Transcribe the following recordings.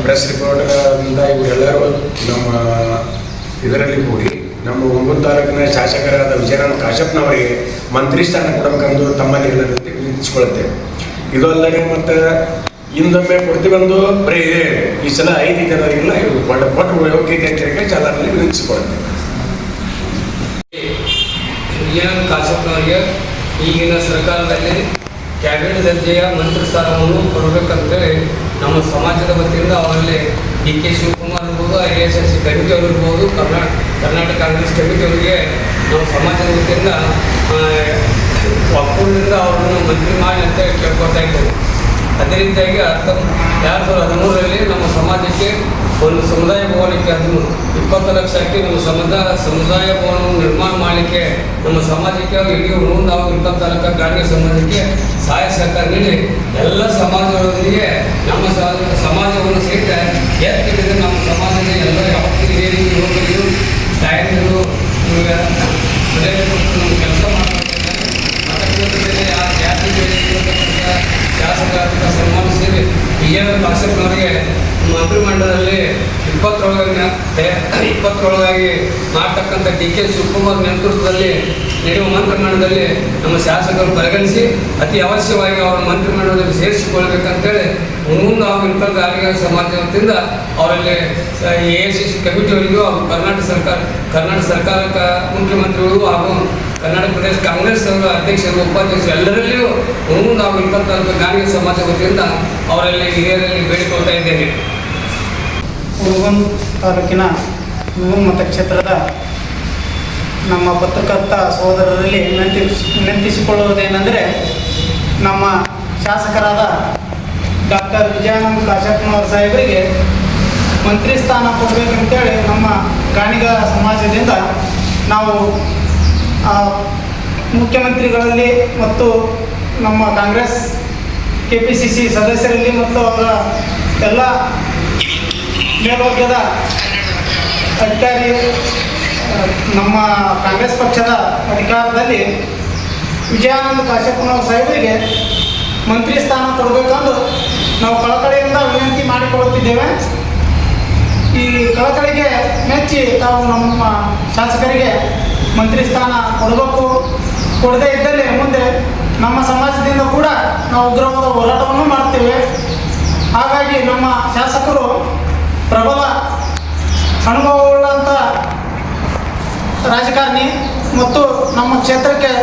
Press ರಿಪೋರ್ಟರ್ಗಳಿಂದ ಇವರೆಲ್ಲರೂ ನಮ್ಮ ಇದರಲ್ಲಿ ಕೂಡಿ ನಮ್ಮ ಒಂಬತ್ತು ತಾಲೂಕಿನ ಶಾಸಕರಾದ ವಿಜಯಾನಂದ ಕಾಶಪ್ಪನವರಿಗೆ ಮಂತ್ರಿ ಸ್ಥಾನ ಕೊಡಬೇಕೆಂದು ತಮ್ಮಲ್ಲಿ ಎಲ್ಲರಲ್ಲಿ ವಿನಂತಿಸಿಕೊಳ್ಳುತ್ತೇವೆ. ಇದು ಅಲ್ಲದೆ ಮತ್ತು ಹಿಂದೊಮ್ಮೆ ಕೊಡ್ತೀವೆಂದು ಬರೀ ಇದೆ, ಈ ಸಲ 5 ಜನರಿಗಿಲ್ಲ, ಇವರು ಕೊಟ್ಟು ಯೋಗ್ಯತೆ ಅಂತ ಚಾಲನಲ್ಲಿ ವಿನಂತಿಸಿಕೊಳ್ಳುತ್ತೇವೆ. ವಿಜಯಾನಂದ ಕಾಶಪ್ಪನವರಿಗೆ ಈಗಿನ ಸರ್ಕಾರದಲ್ಲಿ ಕ್ಯಾಬಿನೆಟ್ ದರ್ಜೆಯ ಮಂತ್ರಿ ಸ್ಥಾನವನ್ನು ಕೊಡಬೇಕಂತೇಳಿ ನಮ್ಮ ಸಮಾಜದ ವತಿಯಿಂದ ಅವರಲ್ಲಿ DK ಶಿವಕುಮಾರ್ ಇರ್ಬೋದು, IASS ಕಮಿಟಿ ಅವರು ಇರ್ಬೋದು, ಕರ್ನಾಟಕ ಕಾಂಗ್ರೆಸ್ ಕಮಿಟಿ ಅವರಿಗೆ ನಮ್ಮ ಸಮಾಜದ ವತಿಯಿಂದ ಒಕ್ಕೂಟದಿಂದ ಅವರನ್ನು ಮಂತ್ರಿ ಮಾಡಿ ಅಂತ ಕೇಳ್ಕೊಳ್ತಾ ಇದ್ದೇವೆ. ಅದೇ ರೀತಿಯಾಗಿ 2013ರಲ್ಲಿ ನಮ್ಮ ಸಮಾಜಕ್ಕೆ ಒಂದು ಸಮುದಾಯ ಭವನಕ್ಕೆ 20 ಲಕ್ಷ ಹಾಕಿ ನಮ್ಮ ಸಮುದಾಯ ಭವನವನ್ನು ನಿರ್ಮಾಣ ಮಾಡಲಿಕ್ಕೆ ನಮ್ಮ ಸಮಾಜಕ್ಕೆ ಇಡೀ ನಾವು 20 ತಾಲೂಕು ಗ್ರಾಮೀಣ ಸಮಾಜಕ್ಕೆ ಸಹಾಯ ಸಹಕಾರ ನೀಡಿ ಎಲ್ಲ ಸಮಾಜಗಳೊಂದಿಗೆ ನಮ್ಮ ಸಮಾಜವನ್ನು ಸಹಿತ ಎತ್ತಿಡಿದ ನಮ್ಮ ಸಮಾಜದ ಎಲ್ಲ ಯಾವತ್ತೂ ಹಿರಿಯರು ಯುವಕರು ತಾಯಂದಿರು ನಮ್ಮ ಕೆಲಸ ಮಾಡ್ತಾರೆ. ಆ ಜಾತಿ ಶಾಸಕ ಸನ್ಮಾನಿಸಿ ವಿಜಯಾನಂದ ಕಾಶಪ್ಪನವರಿಗೆ ಮಂತ್ರಿಮಂಡಲದಲ್ಲಿ 20ರೊಳಗಾಗಿ ಮಾಡ್ತಕ್ಕಂಥ DK ಶಿವಕುಮಾರ್ ನೇತೃತ್ವದಲ್ಲಿ ನಡೆಯುವ ಮಂತ್ರಿಮಂಡಲದಲ್ಲಿ ನಮ್ಮ ಶಾಸಕರು ಪರಿಗಣಿಸಿ ಅತಿ ಅವಶ್ಯವಾಗಿ ಅವರ ಮಂತ್ರಿಮಂಡಲದಲ್ಲಿ ಸೇರಿಸಿಕೊಳ್ಬೇಕಂತೇಳಿ ಮುಂದೆ ನಾವು ಇಂಥದ್ದು ಆರೋಗ್ಯ ಸಮಾಜ ವತಿಯಿಂದ ಅವರಲ್ಲಿ AICC ಕಮಿಟಿಯವರಿಗೂ ಹಾಗೂ ಕರ್ನಾಟಕ ಸರ್ಕಾರಕ್ಕೆ ಮುಖ್ಯಮಂತ್ರಿಗಳಿಗೂ ಹಾಗೂ ಕರ್ನಾಟಕ ಪ್ರದೇಶ ಕಾಂಗ್ರೆಸ್ ಅಧ್ಯಕ್ಷರು ಉಪಾಧ್ಯಕ್ಷರು ಎಲ್ಲರಲ್ಲಿಯೂ ಮುಂದೆ ನಾವು 24 ಗಾಂಧಿ ಸಮಾಜ ವತಿಯಿಂದ ಅವರಲ್ಲಿ ಹಿರಿಯರಲ್ಲಿ ಬೇಡಿಕೊಳ್ತಾ ಇದ್ದೇನೆ. ಹುಣಗುಂದ ತಾಲೂಕಿನ ಹುಣಗುಂದ ಮತಕ್ಷೇತ್ರದ ನಮ್ಮ ಪತ್ರಕರ್ತ ಸಹೋದರರಲ್ಲಿ ವಿನಂತಿಸಿಕೊಳ್ಳುವುದೇನೆಂದರೆ, ನಮ್ಮ ಶಾಸಕರಾದ ಡಾಕ್ಟರ್ ವಿಜಯಾನಂದ ಕಾಶಪ್ಪನವರ ಸಾಹೇಬರಿಗೆ ಮಂತ್ರಿ ಸ್ಥಾನ ಕೊಡಬೇಕಂತೇಳಿ ನಮ್ಮ ಗಾಣಿಗ ಸಮಾಜದಿಂದ ನಾವು ಮುಖ್ಯಮಂತ್ರಿಗಳಲ್ಲಿ ಮತ್ತು ನಮ್ಮ ಕಾಂಗ್ರೆಸ್ KPCC ಸದಸ್ಯರಲ್ಲಿ ಮತ್ತು ಅವರ ಎಲ್ಲ ಮೇಲ್ವರ್ಗದ ಅಧಿಕಾರಿ ನಮ್ಮ ಕಾಂಗ್ರೆಸ್ ಪಕ್ಷದ ಅಧಿಕಾರದಲ್ಲಿ ವಿಜಯಾನಂದ ಕಾಶಪ್ಪನವರ ಸಾಹೇಬರಿಗೆ ಮಂತ್ರಿ ಸ್ಥಾನ ಕೊಡಬೇಕೆಂದು ನಾವು ಕಳಕಳಿಯಿಂದ ವಿನಂತಿ ಮಾಡಿಕೊಳ್ಳುತ್ತಿದ್ದೇವೆ. ಈ ಕಳಕಳಿಗೆ ಮೆಚ್ಚಿ ನಾವು ನಮ್ಮ ಶಾಸಕರಿಗೆ ಮಂತ್ರಿ ಸ್ಥಾನ ಕೊಡಬೇಕು. ಕೊಡದೇ ಇದ್ದಲ್ಲಿ ಮುಂದೆ ನಮ್ಮ ಸಮಾಜದಿಂದ ಕೂಡ ನಾವು ಉಗ್ರವಾದ ಹೋರಾಟವನ್ನು ಮಾಡ್ತೇವೆ. ಹಾಗಾಗಿ ನಮ್ಮ ಶಾಸಕರು ಪ್ರಬಲ ಅನುಭವವುಳ್ಳಂಥ ರಾಜಕಾರಣಿ ಮತ್ತು ನಮ್ಮ ಕ್ಷೇತ್ರಕ್ಕೆ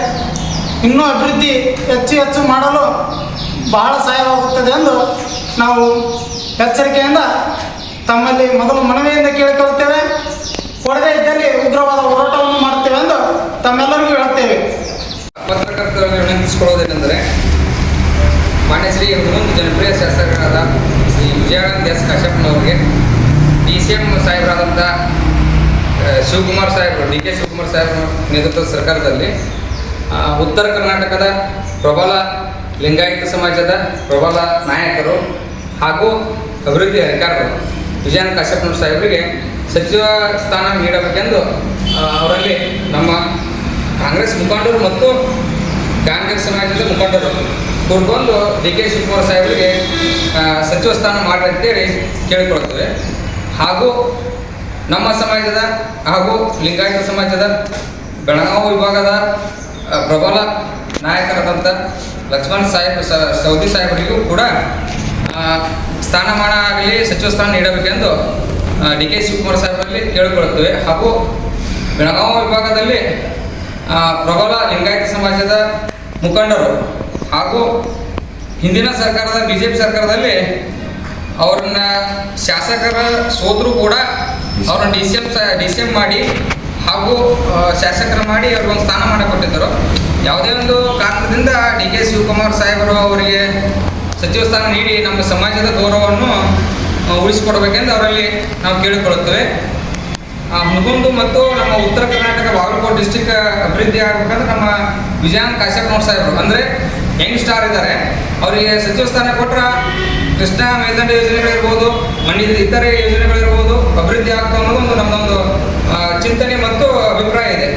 ಇನ್ನೂ ಅಭಿವೃದ್ಧಿ ಹೆಚ್ಚು ಮಾಡಲು ಬಹಳ ಸಹಾಯವಾಗುತ್ತದೆ ಎಂದು ನಾವು ಎಚ್ಚರಿಕೆಯಿಂದ ತಮ್ಮಲ್ಲಿ ಮೊದಲು ಮನವಿಯಿಂದ ಕೇಳಿಕೊಳ್ಳುತ್ತೇವೆ. ಕೊಡದೇ ಇದ್ದಲ್ಲಿ ಉಗ್ರವಾದ ಹೋರಾಟವನ್ನು ಮಾಡುತ್ತೇವೆ ಎಂದು ತಮ್ಮೆಲ್ಲರಿಗೂ ಹೇಳುತ್ತೇವೆ. ಪತ್ರಕರ್ತರಲ್ಲಿ ವಿನಂತಿಸಿಕೊಳ್ಳುವುದೇನೆಂದರೆ, ಮಾನ್ಯ ಶ್ರೀ ಹುಣಗುಂದ ಜನಪ್ರಿಯ ಶಾಸಕರಾದ ಶ್ರೀ ವಿಜಯಾನಂದ ಕಾಶಪ್ಪನವರಿಗೆ DCM ಸಾಹೇಬರಾದಂಥ ಶಿವಕುಮಾರ್ ಸಾಹೇಬರು DK ಶಿವಕುಮಾರ್ ಸಾಹೇಬರ ನೇತೃತ್ವದ ಸರ್ಕಾರದಲ್ಲಿ ಉತ್ತರ ಕರ್ನಾಟಕದ ಪ್ರಬಲ ಲಿಂಗಾಯತ ಸಮಾಜದ ಪ್ರಬಲ ನಾಯಕರು ಹಾಗೂ ಅಭಿವೃದ್ಧಿ ಅಧಿಕಾರಿಗಳು ವಿಜಯಾನಂದ ಕಾಶಪ್ಪನವರ ಸಾಹೇಬರಿಗೆ ಸಚಿವ ಸ್ಥಾನ ನೀಡಬೇಕೆಂದು ಅವರಲ್ಲಿ ನಮ್ಮ ಕಾಂಗ್ರೆಸ್ ಮುಖಂಡರು ಮತ್ತು ಗಾಂಧಿ ಸಮಾಜದ ಮುಖಂಡರು ಕೂರ್ಕೊಂಡು DK ಶಿವಕುಮಾರ್ ಸಾಹೇಬರಿಗೆ ಸಚಿವ ಸ್ಥಾನ ಮಾಡಿ ಅಂತೇಳಿ ಕೇಳಿಕೊಳ್ತೇವೆ. ಹಾಗೂ ನಮ್ಮ ಸಮಾಜದ ಹಾಗೂ ಲಿಂಗಾಯತ ಸಮಾಜದ ಬೆಳಗಾವಿ ವಿಭಾಗದ ಪ್ರಬಲ ನಾಯಕರಾದಂಥ ಲಕ್ಷ್ಮಣ್ ಸವದಿ ಸಾಹೇಬರಿಗೂ ಕೂಡ ಸ್ಥಾನಮಾನ ಆಗಲಿ ಸಚಿವ ಸ್ಥಾನ ನೀಡಬೇಕೆಂದು DK ಶಿವಕುಮಾರ್ ಸಾಹೇಬರಲ್ಲಿ ಕೇಳಿಕೊಳ್ಳುತ್ತೇವೆ. ಹಾಗೂ ಬೆಳಗಾವಿ ವಿಭಾಗದಲ್ಲಿ ಪ್ರಬಲ ಲಿಂಗಾಯತ ಸಮಾಜದ ಮುಖಂಡರು ಹಾಗೂ ಹಿಂದಿನ ಸರ್ಕಾರದ BJP ಸರ್ಕಾರದಲ್ಲಿ ಅವ್ರನ್ನ ಶಾಸಕರ ಸೋದರು ಕೂಡ ಅವ್ರನ್ನ DCM ಮಾಡಿ ಹಾಗೂ ಶಾಸಕರ ಮಾಡಿ ಅವ್ರಿಗೊಂದು ಸ್ಥಾನಮಾನ ಕೊಟ್ಟಿದ್ದರು. ಯಾವುದೇ ಒಂದು ಕಾರಣದಿಂದ DK ಶಿವಕುಮಾರ್ ಸಾಹೇಬರು ಅವರಿಗೆ ಸಚಿವ ಸ್ಥಾನ ನೀಡಿ ನಮ್ಮ ಸಮಾಜದ ಗೌರವವನ್ನು ಉಳಿಸಿಕೊಡಬೇಕೆಂದು ಅವರಲ್ಲಿ ನಾವು ಕೇಳಿಕೊಳ್ಳುತ್ತೇವೆ. ಹುಣಗುಂದ ಮತ್ತು ನಮ್ಮ ಉತ್ತರ ಕರ್ನಾಟಕ ಬಾಗಲಕೋಟೆ ಡಿಸ್ಟಿಕ್ ಅಭಿವೃದ್ಧಿ ಆಗಬೇಕಂದ್ರೆ ನಮ್ಮ ವಿಜಯಾನಂದ ಕಾಶಪ್ಪನವರ ಸಾಹೇಬರು ಅಂದರೆ ಯಂಗ್ ಸ್ಟಾರ್ ಇದ್ದಾರೆ, ಅವರಿಗೆ ಸಚಿವ ಸ್ಥಾನ ಕೊಟ್ಟರೆ ಕೃಷ್ಣಾ ಮೇಲ್ದಂಡ ಯೋಜನೆಗಳಿರ್ಬೋದು, ಮಂಡ್ಯದ ಇತರೆ ಯೋಜನೆಗಳಿರ್ಬೋದು ಅಭಿವೃದ್ಧಿ ಆಗ್ತಾ ಅನ್ನೋದು ನಮ್ಮದೊಂದು ಚಿಂತನೆ ಮತ್ತು ಅಭಿಪ್ರಾಯ ಇದೆ.